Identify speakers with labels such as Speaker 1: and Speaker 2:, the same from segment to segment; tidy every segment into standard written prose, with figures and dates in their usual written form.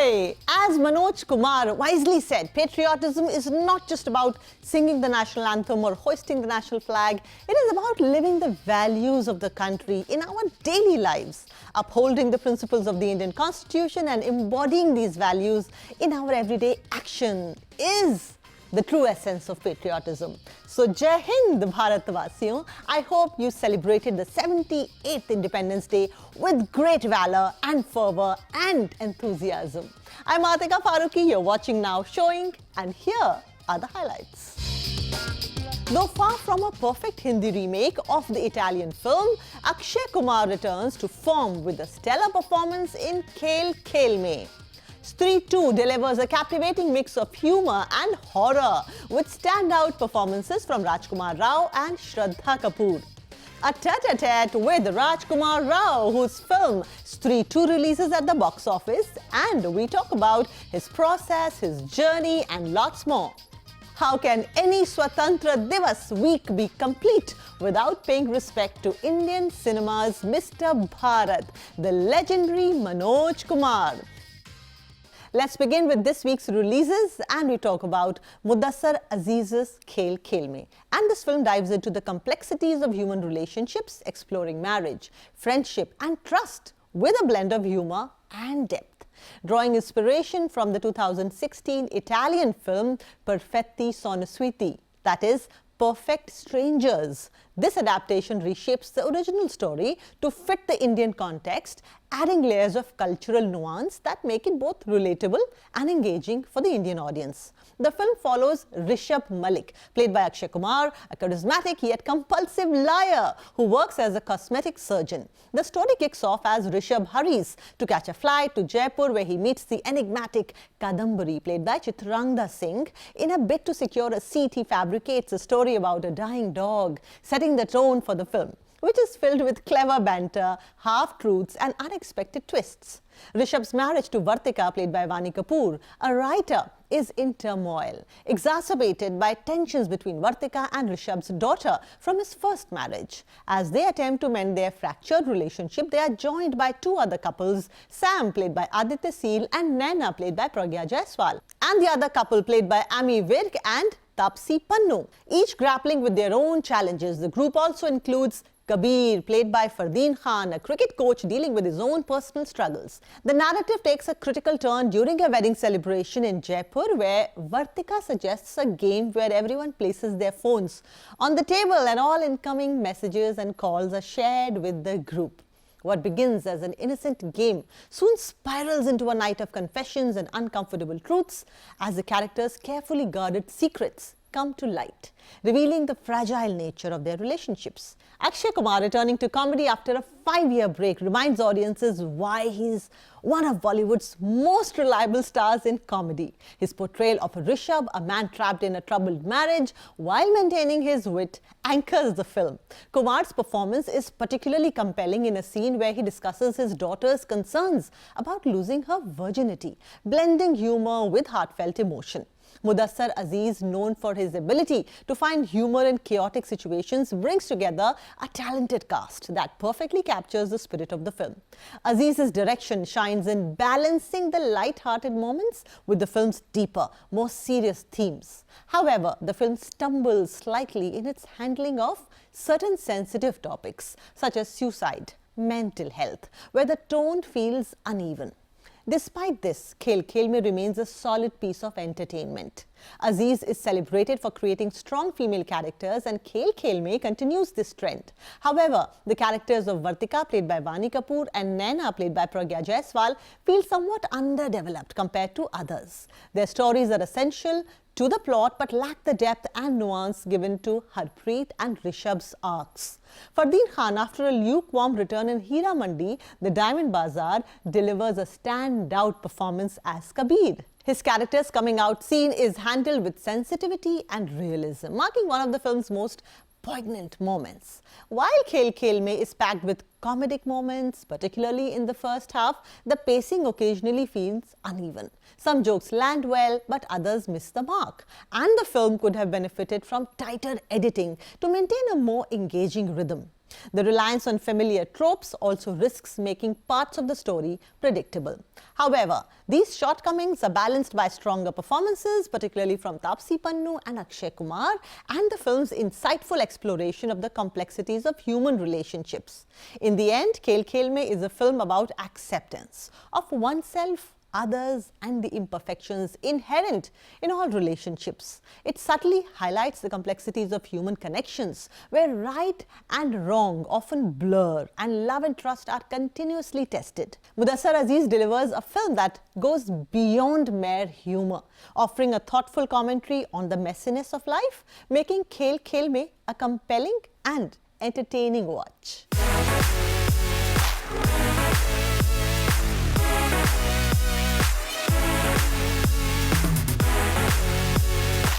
Speaker 1: Hi! As Manoj Kumar wisely said, patriotism is not just about singing the national anthem or hoisting the national flag. It is about living the values of the country in our daily lives, upholding the principles of the Indian Constitution and embodying these values in our everyday action is the true essence of patriotism. So Jai Hind Bharatvasiyon. I hope you celebrated the 78th Independence Day with great valor and fervor and enthusiasm. I'm Atika Farooqui, you're watching Now Showing, and here are the highlights. Though far from a perfect Hindi remake of the Italian film, Akshay Kumar returns to form with a stellar performance in Khel Khel Mein. Stree 2 delivers a captivating mix of humor and horror with standout performances from Rajkumar Rao and Shraddha Kapoor. A tete-a-tete with Rajkumar Rao, whose film Stree 2 releases at the box office, and we talk about his process, his journey and lots more. How can any Swatantra Divas week be complete without paying respect to Indian cinema's Mr. Bharat, the legendary Manoj Kumar? Let's begin with this week's releases, and we talk about Mudassar Aziz's Khel Khel Mein. And this film dives into the complexities of human relationships, exploring marriage, friendship and trust with a blend of humor and depth. Drawing inspiration from the 2016 Italian film Perfetti Sono Sweetie, that is, Perfect Strangers. This adaptation reshapes the original story to fit the Indian context, adding layers of cultural nuance that make it both relatable and engaging for the Indian audience. The film follows Rishabh Malik, played by Akshay Kumar, a charismatic yet compulsive liar who works as a cosmetic surgeon. The story kicks off as Rishabh hurries to catch a flight to Jaipur, where he meets the enigmatic Kadambari, played by Chitrangda Singh. In a bid to secure a seat, he fabricates a story about a dying dog, setting the tone for the film, which is filled with clever banter, half-truths and unexpected twists. Rishabh's marriage to Vartika, played by Vaani Kapoor, a writer, is in turmoil, exacerbated by tensions between Vartika and Rishabh's daughter from his first marriage. As they attempt to mend their fractured relationship, they are joined by two other couples, Sam, played by Aditya Seal, and Naina, played by Pragya Jaiswal, and the other couple played by Ami Virk and Taapsee Pannu, each grappling with their own challenges. The group also includes Kabir, played by Fardeen Khan, a cricket coach dealing with his own personal struggles. The narrative takes a critical turn during a wedding celebration in Jaipur, where Vartika suggests a game where everyone places their phones on the table and all incoming messages and calls are shared with the group. What begins as an innocent game soon spirals into a night of confessions and uncomfortable truths as the characters' carefully guarded secrets come to light, revealing the fragile nature of their relationships. Akshay Kumar, returning to comedy after a 5-year break, reminds audiences why he's one of Bollywood's most reliable stars in comedy. His portrayal of Rishabh, a man trapped in a troubled marriage while maintaining his wit, anchors the film. Kumar's performance is particularly compelling in a scene where he discusses his daughter's concerns about losing her virginity, blending humor with heartfelt emotion. Mudassar Aziz, known for his ability to find humor in chaotic situations, brings together a talented cast that perfectly captures the spirit of the film. Aziz's direction shines in balancing the light-hearted moments with the film's deeper, more serious themes. However, the film stumbles slightly in its handling of certain sensitive topics, such as suicide, mental health, where the tone feels uneven. Despite this, Khel Khel Mein remains a solid piece of entertainment. Aziz is celebrated for creating strong female characters, and Khel Khel Mein continues this trend. However, the characters of Vartika, played by Vaani Kapoor, and Naina, played by Pragya Jaiswal, feel somewhat underdeveloped compared to others. Their stories are essential to the plot but lack the depth and nuance given to Harpreet and Rishabh's arcs. Fardeen Khan, after a lukewarm return in Heera Mandi, The Diamond Bazaar, delivers a standout performance as Kabir. His character's coming out scene is handled with sensitivity and realism, marking one of the film's most poignant moments. While Khel Khel Mein is packed with comedic moments, particularly in the first half, the pacing occasionally feels uneven. Some jokes land well, but others miss the mark. And the film could have benefited from tighter editing to maintain a more engaging rhythm. The reliance on familiar tropes also risks making parts of the story predictable. However, these shortcomings are balanced by stronger performances, particularly from Taapsee Pannu and Akshay Kumar, and the film's insightful exploration of the complexities of human relationships. In the end, Khel Khel Mein is a film about acceptance of oneself, others, and the imperfections inherent in all relationships. It subtly highlights the complexities of human connections, where right and wrong often blur and love and trust are continuously tested. Mudassar Aziz delivers a film that goes beyond mere humor, offering a thoughtful commentary on the messiness of life, making Khel Khel Mein a compelling and entertaining watch.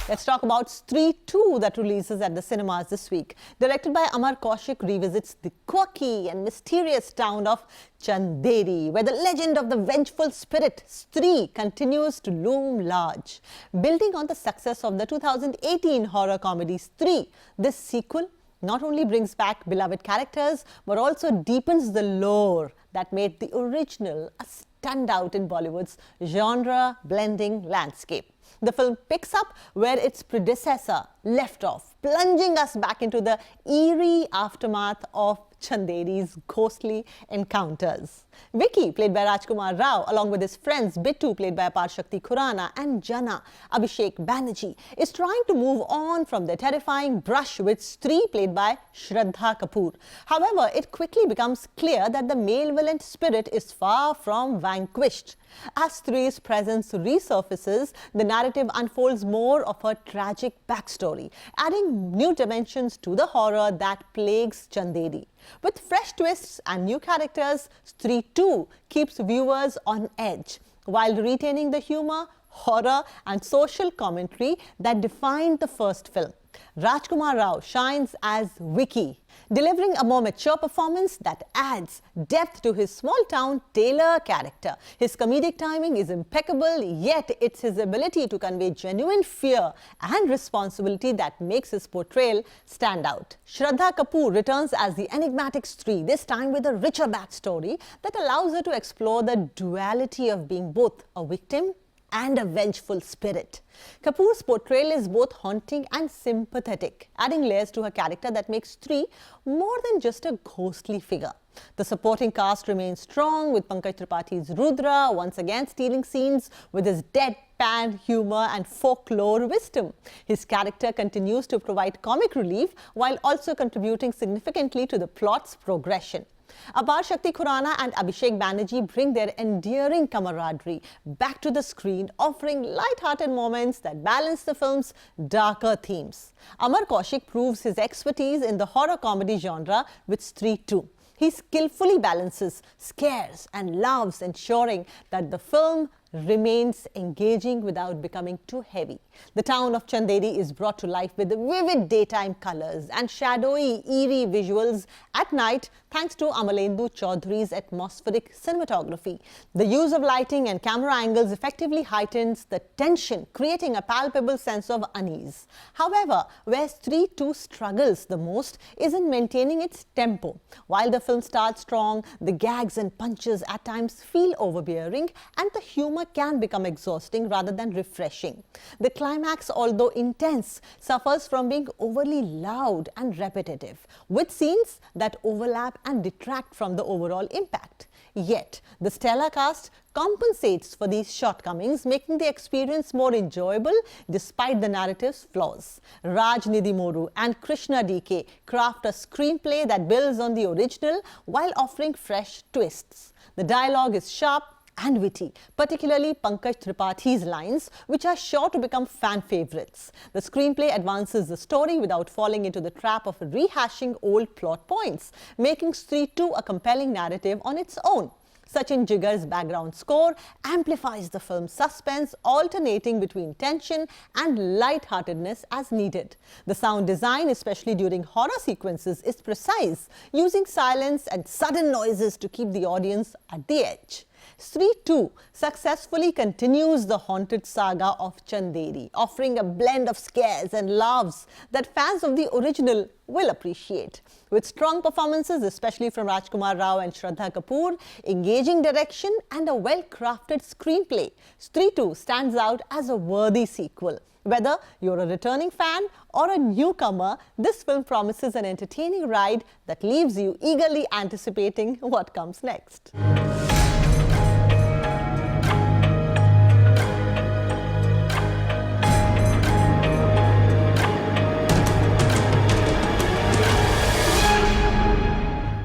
Speaker 1: Let's talk about Stree 2 that releases at the cinemas this week. Directed by Amar Kaushik, revisits the quirky and mysterious town of Chanderi, where the legend of the vengeful spirit Stree continues to loom large. Building on the success of the 2018 horror comedy Stree, this sequel not only brings back beloved characters but also deepens the lore that made the original a standout in Bollywood's genre-blending landscape. The film picks up where its predecessor left off, plunging us back into the eerie aftermath of Chanderi's ghostly encounters. Vicky, played by Rajkumar Rao, along with his friends Bittu, played by Apar Shakti Khurana, and Jana, Abhishek Banerjee, is trying to move on from their terrifying brush with Stree, played by Shraddha Kapoor. However, it quickly becomes clear that the malevolent spirit is far from vanquished. As Stree's presence resurfaces, the narrative unfolds more of her tragic backstory, adding new dimensions to the horror that plagues Chanderi. With fresh twists and new characters, Stree 2 keeps viewers on edge, while retaining the humor, horror, and social commentary that defined the first film. Rajkumar Rao shines as Vicky, delivering a more mature performance that adds depth to his small-town tailor character. His comedic timing is impeccable, yet it's his ability to convey genuine fear and responsibility that makes his portrayal stand out. Shraddha Kapoor returns as the enigmatic Stree, this time with a richer backstory that allows her to explore the duality of being both a victim and a vengeful spirit. Kapoor's portrayal is both haunting and sympathetic, adding layers to her character that makes Stree more than just a ghostly figure. The supporting cast remains strong, with Pankaj Tripathi's Rudra once again stealing scenes with his deadpan humor and folklore wisdom. His character continues to provide comic relief while also contributing significantly to the plot's progression. Apar Shakti Khurana and Abhishek Banerjee bring their endearing camaraderie back to the screen, offering light-hearted moments that balance the film's darker themes. Amar Kaushik proves his expertise in the horror comedy genre with Stree 2. He skillfully balances scares and laughs, ensuring that the film remains engaging without becoming too heavy. The town of Chanderi is brought to life with vivid daytime colors and shadowy, eerie visuals at night thanks to Amalendu Chaudhary's atmospheric cinematography. The use of lighting and camera angles effectively heightens the tension, creating a palpable sense of unease. However, where Stree 2 struggles the most is in maintaining its tempo. While the film starts strong, the gags and punches at times feel overbearing, and the humor can become exhausting rather than refreshing. The climax, although intense, suffers from being overly loud and repetitive, with scenes that overlap and detract from the overall impact. Yet, the stellar cast compensates for these shortcomings, making the experience more enjoyable despite the narrative's flaws. Raj Nidhimuru and Krishna DK craft a screenplay that builds on the original while offering fresh twists. The dialogue is sharp and witty, particularly Pankaj Tripathi's lines, which are sure to become fan favorites. The screenplay advances the story without falling into the trap of rehashing old plot points, making Stree 2 a compelling narrative on its own. Sachin Jigar's background score amplifies the film's suspense, alternating between tension and lightheartedness as needed. The sound design, especially during horror sequences, is precise, using silence and sudden noises to keep the audience at the edge. Stree 2 successfully continues the haunted saga of Chanderi, offering a blend of scares and laughs that fans of the original will appreciate. With strong performances, especially from Rajkumar Rao and Shraddha Kapoor, engaging direction and a well-crafted screenplay, Stree 2 stands out as a worthy sequel. Whether you're a returning fan or a newcomer, this film promises an entertaining ride that leaves you eagerly anticipating what comes next.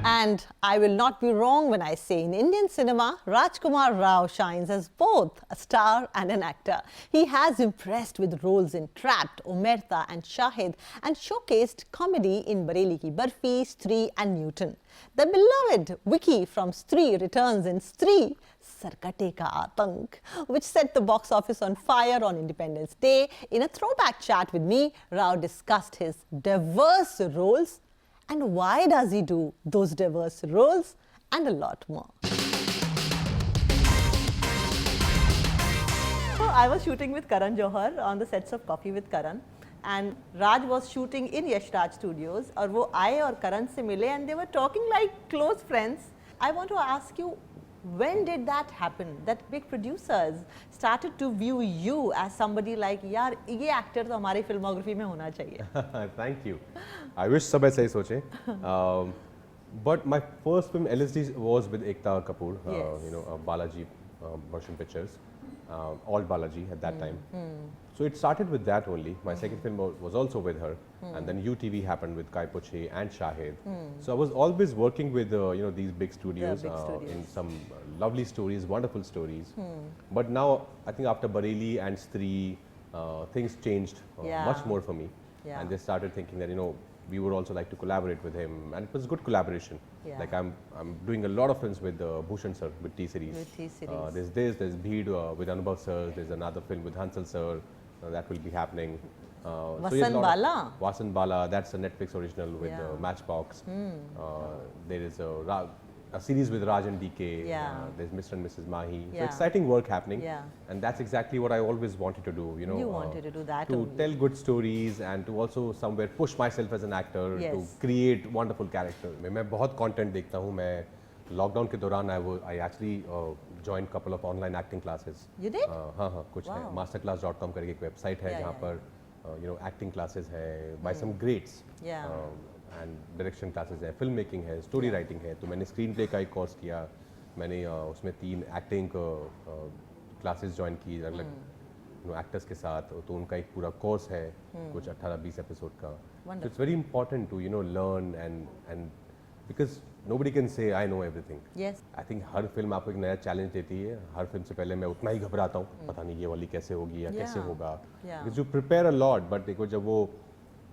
Speaker 1: And I will not be wrong when I say in Indian cinema, Rajkumar Rao shines as both a star and an actor. He has impressed with roles in Trapped, Omerta and Shahid and showcased comedy in Bareli Ki Barfi, Stree and Newton. The beloved Vicky from Stree returns in Stree Sarkate Ka Atank, which set the box office on fire on Independence Day. In a throwback chat with me, Rao discussed his diverse roles and why does he do those diverse roles, and a lot more. So I was shooting with Karan Johar on the sets of Coffee with Karan, and Raj was shooting in Yash Raj Studios. और वो आए और Karan से मिले and they were talking like close friends. I want to ask you, when did that happen? That big producers started to view you as somebody like, यार ये actor तो हमारी filmography में होना चाहिए.
Speaker 2: Thank you. I wish सब ऐसा ही सोचे. But my first film LSD was with Ekta Kapoor.
Speaker 1: Yes.
Speaker 2: You know, Balaji Motion Pictures, all Balaji at that time. So it started with that only. My second film was also with her, and then UTV happened with Kai Poche and Shahid. So I was always working with you know, these big studios, in some lovely stories, wonderful stories. But now I think after Bareli and Stree, things changed much more for me, and they started thinking that, you know, we would also like to collaborate with him, and it was good collaboration. Like I'm doing a lot of films with Bhushan sir, with T-Series. There's Bheed with Anubhav sir, there's another film with Hansal sir, that will be happening.
Speaker 1: Vasan Bala?
Speaker 2: Vasan Bala, that's a Netflix original with Matchbox. There is a series with Raj and DK. There's Mr. and Mrs. Mahi. So exciting work happening. And that's exactly what I always wanted to do. You know,
Speaker 1: you wanted to do that
Speaker 2: to
Speaker 1: only.
Speaker 2: tell good stories and to also somewhere push myself as an actor to create wonderful characters. मैं बहुत content देखता हूँ. मैं lockdown के दौरान I actually joined couple of online acting classes.
Speaker 1: You did?
Speaker 2: हाँ कुछ है. Masterclass.com करके एक website है जहाँ पर you know, acting classes है by some greats. And direction classes है, film making है, story writing है. तो मैंने screen play का एक course किया. मैंने उसमें 3 acting classes join की अलग you know, actors के साथ. तो उनका एक पूरा course है, कुछ 18-20 episode का. So it's very important to, you know, learn and because nobody can say I know everything.
Speaker 1: Yes.
Speaker 2: I think her film आपको एक नया challenge देती है. हर film से पहले मैं उतना ही घबराता हूँ. पता नहीं ये वाली कैसे होगी या कैसे होगा. Because you prepare a lot, but देखो जब वो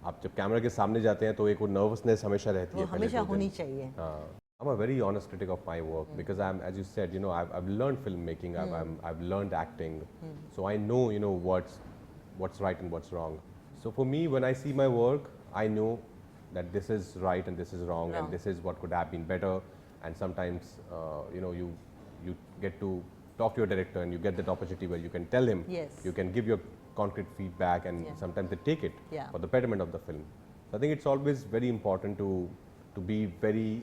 Speaker 2: आप जब कैमरा के सामने जाते हैं तो एक वो नर्वसनेस हमेशा रहती है.
Speaker 1: हमेशा होनी चाहिए.
Speaker 2: I'm a very honest critic of my work because I'm, as you said, you know, I've learned filmmaking, I've learned acting, so I know, you know, what's right and what's wrong. So for me, when I see my work, I know that this is right and this is wrong, and this is what could have been better. And sometimes, you know, you get to talk to your director and you get that opportunity where you can tell him, you can give your concrete feedback, and sometimes they take it for the betterment of the film. So I think it's always very important to be very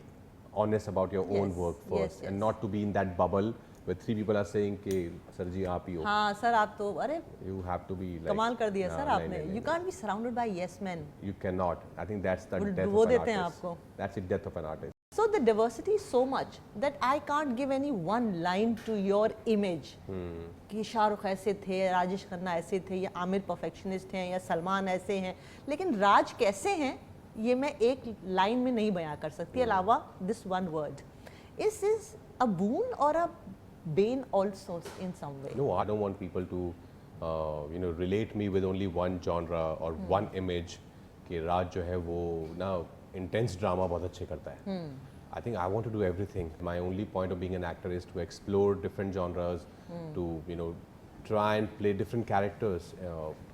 Speaker 2: honest about your own work first, and not to be in that bubble where 3 people are saying कि sir जी आप ही हो.
Speaker 1: हाँ sir आप तो अरे
Speaker 2: you have to be like,
Speaker 1: कमाल कर दिया सर आपने. You can't be surrounded by yes men.
Speaker 2: You cannot. I think that's the death
Speaker 1: वो
Speaker 2: of an
Speaker 1: देते हैं
Speaker 2: artist.
Speaker 1: आपको.
Speaker 2: That's the death of an artist.
Speaker 1: So the diversity is so much that I can't give any one line to your image. कि शाहरुख ऐसे थे, राजेश खन्ना ऐसे थे, या आमिर परफेक्शनिस्ट हैं, या सलमान ऐसे हैं. लेकिन राज कैसे हैं ये मैं एक लाइन में नहीं बयां कर सकती अलावा this one word. Is this a boon or a bane also in some way?
Speaker 2: No, I don't want people to you know, relate me with only one genre or one image. कि राज जो है वो ना intense drama बहुत अच्छे करता है. I think I want to do everything. My only point of being an actor is to explore different genres, to, you know, try and play different characters,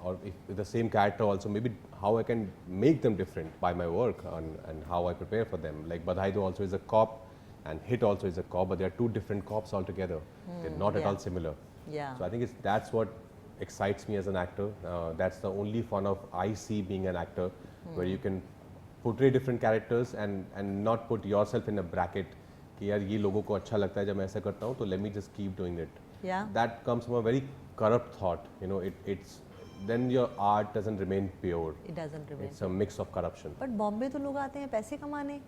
Speaker 2: or if the same character also, maybe how I can make them different by my work and how I prepare for them. Like Badhai Do also is a cop and Hit also is a cop, but they are two different cops altogether. They're not at
Speaker 1: yeah.
Speaker 2: all similar.
Speaker 1: Yeah.
Speaker 2: So I think that's what excites me as an actor. That's the only fun of I see being an actor, where you can portray different characters and not put yourself in a bracket कि यार ये लोगों को अच्छा लगता है जब मैं ऐसा करता हूँ तो let me just keep doing it.
Speaker 1: Yeah.
Speaker 2: That comes from a very corrupt thought. You know, it's then your art doesn't remain pure.
Speaker 1: It doesn't remain.
Speaker 2: It's a mix of corruption.
Speaker 1: But Bombay तो लोग आते हैं पैसे कमाने,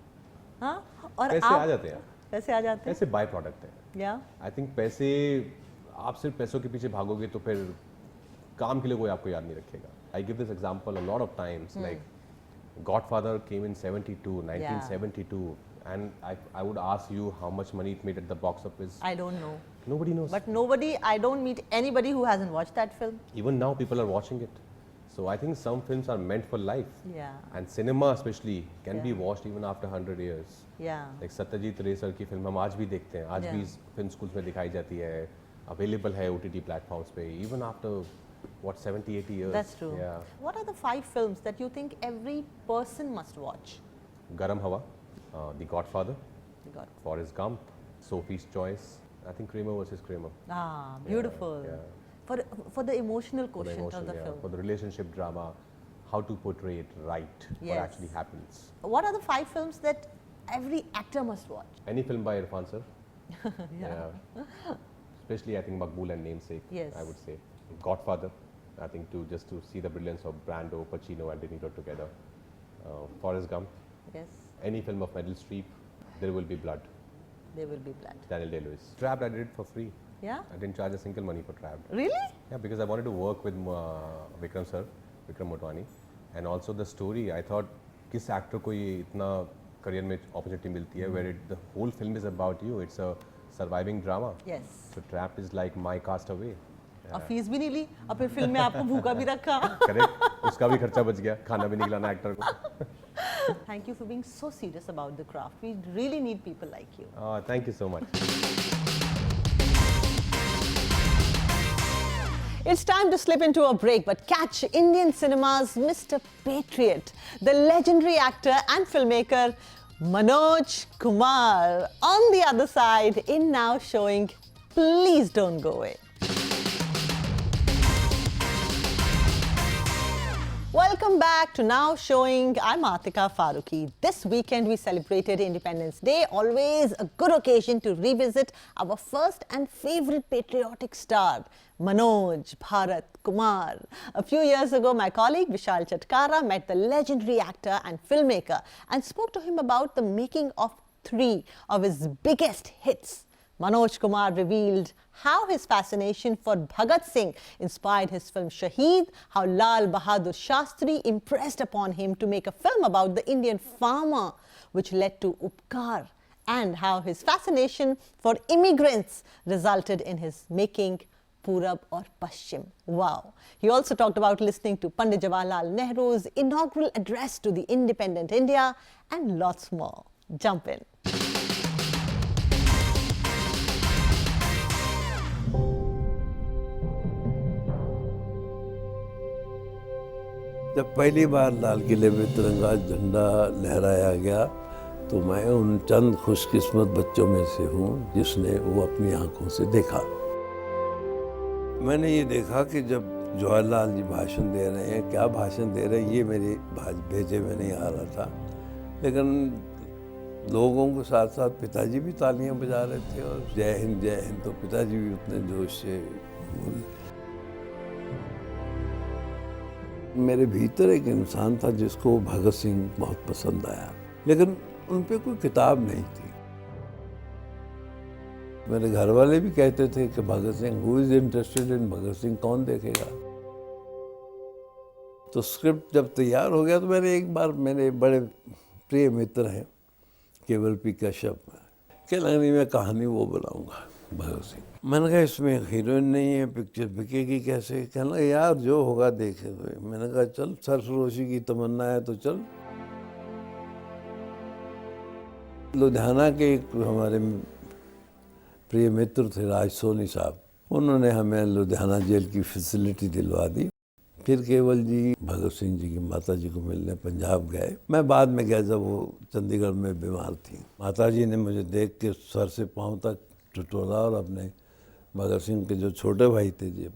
Speaker 1: हाँ, और
Speaker 2: पैसे
Speaker 1: आप
Speaker 2: आ जाते हैं,
Speaker 1: पैसे आ जाते हैं,
Speaker 2: पैसे बाय प्रोडक्ट है.
Speaker 1: या
Speaker 2: आई थिंक पैसे, आप सिर्फ पैसों के पीछे भागोगे तो फिर काम के लिए कोई आपको याद नहीं रखेगा. I give this example a lot of times, like godfather came in 72, 1972, and I would ask you how much money it made at the box office.
Speaker 1: I don't know.
Speaker 2: Nobody knows.
Speaker 1: But I don't meet anybody who hasn't watched that film.
Speaker 2: Even now people are watching it. So I think some films are meant for life.
Speaker 1: Yeah.
Speaker 2: And cinema especially can be
Speaker 1: Yeah.
Speaker 2: watched even after 100 years.
Speaker 1: Yeah.
Speaker 2: Like Satyajit रे sir की film हम आज भी देखते हैं, आज
Speaker 1: Yeah.
Speaker 2: भी film schools में दिखाई जाती है, अवेलेबल है OTT प्लेटफॉर्म्स पे, even after what 70-80 years.
Speaker 1: That's true.
Speaker 2: Yeah.
Speaker 1: What are the 5 films that you think every person must watch?
Speaker 2: Garam Hawa, The Godfather,
Speaker 1: God.
Speaker 2: Forrest Gump, Sophie's Choice. I think Kramer versus Kramer.
Speaker 1: Ah, beautiful.
Speaker 2: Yeah.
Speaker 1: For the emotional
Speaker 2: For the
Speaker 1: quotient
Speaker 2: emotion,
Speaker 1: of the
Speaker 2: yeah.
Speaker 1: film.
Speaker 2: For the relationship drama, how to portray it right, what
Speaker 1: Yes.
Speaker 2: actually happens.
Speaker 1: What are the 5 films that every actor must watch?
Speaker 2: Any film by Irfan sir. Yeah. Especially I think Maqbool and Namesake.
Speaker 1: Yes.
Speaker 2: I would say Godfather. I think to see the brilliance of Brando, Pacino, and De Niro together. Forrest Gump.
Speaker 1: Yes,
Speaker 2: Any film of Meryl Streep. There will be blood.
Speaker 1: there will be blood.
Speaker 2: Daniel Day-Lewis. Trapped, I did it for free.
Speaker 1: Yeah?
Speaker 2: I didn't charge a single money for Trapped.
Speaker 1: Really?
Speaker 2: Yeah, because I wanted to work with Vikram sir, Vikram Motwani, and also the story. I thought, किस actor को ये इतना career में opportunity मिलती है, where the whole film is about you. It's a surviving drama.
Speaker 1: Yes.
Speaker 2: So Trapped is like my castaway.
Speaker 1: और fees भी नहीं ली और फिर फिल्म में आपको भूखा भी रखा.
Speaker 2: Correct. उसका भी खर्चा बच गया, खाना भी नहीं खिलाना एक्टर को.
Speaker 1: Thank you for being so serious about the craft. We really need people like you.
Speaker 2: Thank you so much.
Speaker 1: It's time to slip into a break, but catch Indian cinema's Mr. Patriot, the legendary actor and filmmaker Manoj Kumar, on the other side in Now Showing. Please don't go away. Welcome back to Now Showing. I'm Atika Farooqi. This weekend we celebrated Independence Day, always a good occasion to revisit our first and favorite patriotic star, Manoj Bharat Kumar. A few years ago, my colleague Vishal Chatkara met the legendary actor and filmmaker and spoke to him about the making of 3 of his biggest hits. Manoj Kumar revealed how his fascination for Bhagat Singh inspired his film Shaheed, how Lal Bahadur Shastri impressed upon him to make a film about the Indian farmer, which led to Upkar, and how his fascination for immigrants resulted in his making Purab aur Paschim. Wow. He also talked about listening to Pandit Jawaharlal Nehru's inaugural address to the independent India and lots more. Jump in.
Speaker 3: जब पहली बार लाल किले में तिरंगा झंडा लहराया गया तो मैं उन चंद खुशकिस्मत बच्चों में से हूँ जिसने वो अपनी आंखों से देखा. मैंने ये देखा कि जब जवाहरलाल जी भाषण दे रहे हैं, क्या भाषण दे रहे हैं ये मेरे भेजे में नहीं आ रहा था, लेकिन लोगों के साथ साथ पिताजी भी तालियां बजा रहे थे और जय हिंद तो पिताजी भी उतने जोश से बोले. मेरे भीतर एक इंसान था जिसको भगत सिंह बहुत पसंद आया, लेकिन उन पे कोई किताब नहीं थी. मेरे घर वाले भी कहते थे कि Bhagat Singh, who is interested in Bhagat Singh, कौन देखेगा. तो स्क्रिप्ट जब तैयार हो गया तो मेरे बड़े प्रिय मित्र हैं केवल पी कश्यप, क्या लगनी मैं कहानी वो बनाऊंगा भगत सिंह. मैंने कहा इसमें हीरोइन नहीं है, पिक्चर बिकेगी कैसे. कहने लगा यार जो होगा देखे. मैंने कहा चल, सरफरोशी की तमन्ना है तो चल. लुधियाना के एक हमारे प्रिय मित्र थे राज सोनी साहब, उन्होंने हमें लुधियाना जेल की फैसिलिटी दिलवा दी. फिर केवल जी भगत सिंह जी की माता जी को मिलने पंजाब गए। मैं बाद में गया जब वो चंडीगढ़ में बीमार थी। माता जी ने मुझे देख के सर से पांव तक टटोला और अपने भगत सिंह के जो छोटे भाई थे जी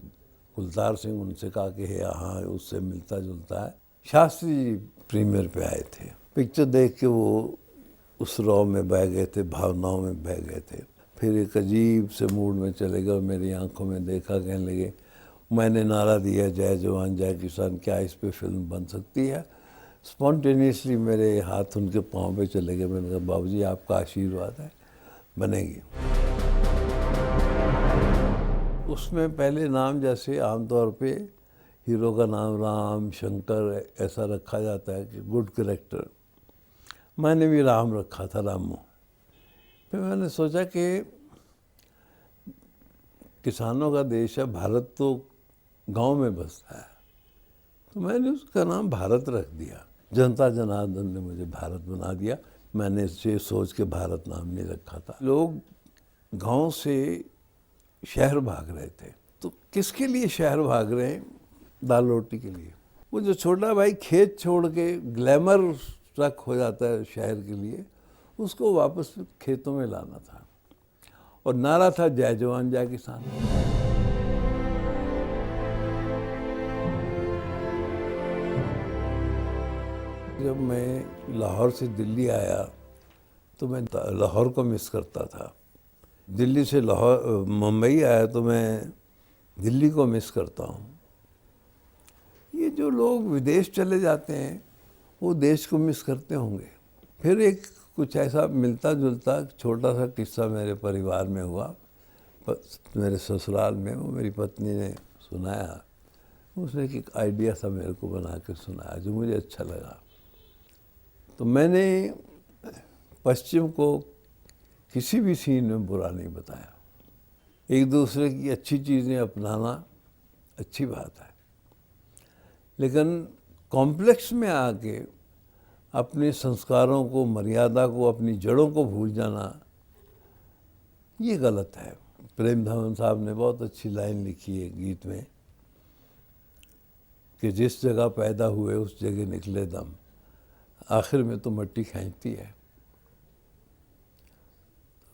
Speaker 3: कुलतार सिंह, उनसे कहा कि हाँ उससे मिलता जुलता है। शास्त्री जी प्रीमियर पे आए थे। पिक्चर देख के वो उस रॉ में बह गए थे, भावनाओं में बह गए थे। फिर एक अजीब से मूड में चले गए और मेरी आंखों में देखा, कहने लगे मैंने नारा दिया जय जवान जय किसान, क्या इस पे फिल्म बन सकती है? स्पॉन्टेनियसली मेरे हाथ उनके पाँव पे चले गए। मैंने कहा बाबूजी आपका आशीर्वाद है, बनेगी। उसमें पहले नाम जैसे आमतौर पे हीरो का नाम राम शंकर ऐसा रखा जाता है कि गुड कैरेक्टर, मैंने भी राम रखा था, रामू। फिर मैंने सोचा कि किसानों का देश है भारत, तो गांव में बसता है, तो मैंने उसका नाम भारत रख दिया। जनता जनार्दन ने मुझे भारत बना दिया। मैंने इसे सोच के भारत नाम नहीं रखा था। लोग गांव से शहर भाग रहे थे, तो किसके लिए शहर भाग रहे हैं? दाल रोटी के लिए। वो जो छोटा भाई खेत छोड़ के ग्लैमर ट्रक हो जाता है शहर के लिए, उसको वापस खेतों में लाना था। और नारा था जय जवान जय किसान। जब मैं लाहौर से दिल्ली आया तो मैं लाहौर को मिस करता था। दिल्ली से लाहौर मुंबई आया तो मैं दिल्ली को मिस करता हूँ। ये जो लोग विदेश चले जाते हैं वो देश को मिस करते होंगे। फिर एक कुछ ऐसा मिलता जुलता छोटा सा किस्सा मेरे परिवार में हुआ, मेरे ससुराल में। वो मेरी पत्नी ने सुनाया। उसने एक आइडिया सा मेरे को बना के सुनाया जो मुझे अच्छा लगा। तो मैंने पश्चिम को किसी भी सीन में बुरा नहीं बताया। एक दूसरे की अच्छी चीज़ें अपनाना अच्छी बात है, लेकिन कॉम्प्लेक्स में आके अपने संस्कारों को, मर्यादा को, अपनी जड़ों को भूल जाना, ये गलत है। प्रेम धवन साहब ने बहुत अच्छी लाइन लिखी है गीत में कि जिस जगह पैदा हुए उस जगह निकले दम, आखिर में तो मट्टी खींचती है।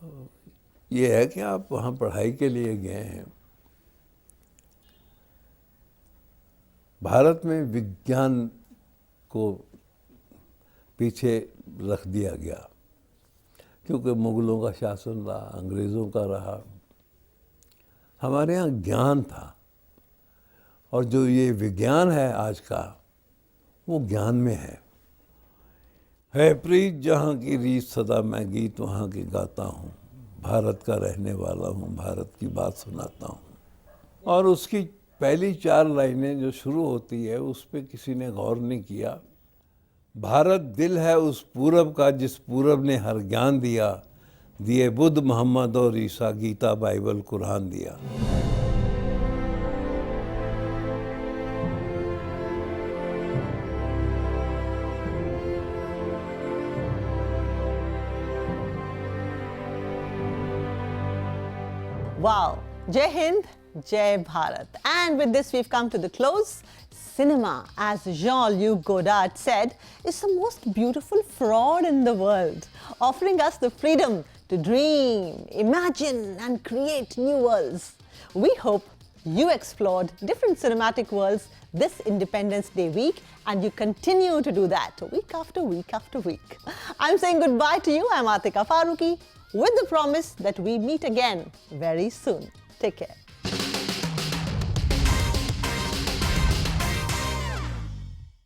Speaker 3: तो ये है कि आप वहाँ पढ़ाई के लिए गए हैं। भारत में विज्ञान को पीछे रख दिया गया क्योंकि मुगलों का शासन रहा, अंग्रेज़ों का रहा। हमारे यहाँ ज्ञान था, और जो ये विज्ञान है आज का, वो ज्ञान में है प्रीत जहाँ की रीत सदा मैं गीत वहाँ की गाता हूँ, भारत का रहने वाला हूँ, भारत की बात सुनाता हूँ। और उसकी पहली 4 लाइनें जो शुरू होती है उस पर किसी ने गौर नहीं किया। भारत दिल है उस पूरब का जिस पूरब ने हर ज्ञान दिया, दिए बुद्ध मोहम्मद और ईसा, गीता बाइबल कुरान दिया।
Speaker 1: Wow. Jai Hind, Jai Bharat. And with this, we've come to the close. Cinema, as Jean-Luc Godard said, is the most beautiful fraud in the world, offering us the freedom to dream, imagine, and create new worlds. We hope you explored different cinematic worlds this Independence Day week, and you continue to do that week after week after week. I'm saying goodbye to you. I'm Atika Farooqui, with the promise that we meet again very soon. Take care.